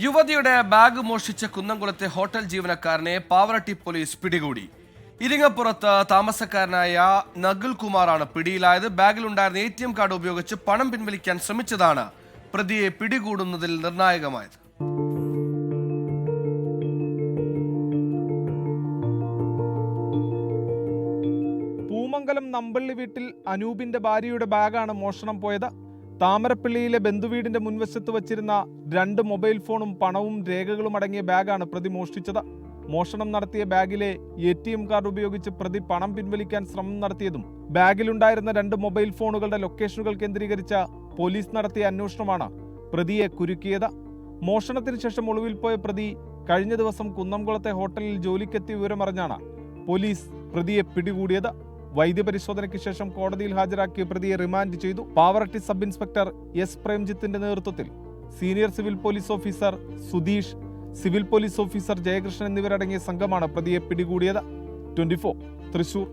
യുവതിയുടെ ബാഗ് മോഷ്ടിച്ച കുന്നംകുളത്തെ ഹോട്ടൽ ജീവനക്കാരനെ പാവറട്ടി പോലീസ് പിടികൂടി. ഇരിങ്ങപ്പുറത്ത് താമസക്കാരനായ നകുൽ കുമാറാണ് പിടിയിലായത്. ബാഗിലുണ്ടായിരുന്ന ATM കാർഡ് ഉപയോഗിച്ച് പണം പിൻവലിക്കാൻ ശ്രമിച്ചതാണ് പ്രതിയെ പിടികൂടുന്നതിൽ നിർണായകമായത്. പൂമംഗലം നമ്പള്ളി വീട്ടിൽ അനൂപിന്റെ ഭാര്യയുടെ ബാഗാണ് മോഷണം പോയത്. താമരപ്പള്ളിയിലെ ബന്ധുവീടിന്റെ മുൻവശത്ത് വച്ചിരുന്ന 2 മൊബൈൽ ഫോണും പണവും രേഖകളും അടങ്ങിയ ബാഗാണ് പ്രതി മോഷ്ടിച്ചത്. മോഷണം നടത്തിയ ബാഗിലെ ATM കാർഡ് ഉപയോഗിച്ച് പ്രതി പണം പിൻവലിക്കാൻ ശ്രമം നടത്തിയതും ബാഗിലുണ്ടായിരുന്ന 2 മൊബൈൽ ഫോണുകളുടെ ലൊക്കേഷനുകൾ കേന്ദ്രീകരിച്ച പോലീസ് നടത്തിയ അന്വേഷണമാണ് പ്രതിയെ കുരുക്കിയത്. മോഷണത്തിന് ശേഷം ഒളിവിൽ പോയ പ്രതി കഴിഞ്ഞ ദിവസം കുന്നംകുളത്തെ ഹോട്ടലിൽ ജോലിക്കെത്തിയ വിവരമറിഞ്ഞാണ് പോലീസ് പ്രതിയെ പിടികൂടിയത്. വൈദ്യപരിശോധനയ്ക്ക് ശേഷം കോടതിയിൽ ഹാജരാക്കിയ പ്രതിയെ റിമാൻഡ് ചെയ്തു. Pavaratty sub inspector S. പ്രേംജിത്തിന്റെ നേതൃത്വത്തിൽ senior civil police officer Sudheesh, civil police officer Jayakrishnan എന്നിവരടങ്ങിയ സംഘമാണ് പ്രതിയെ പിടികൂടിയത്. 24 തൃശൂർ.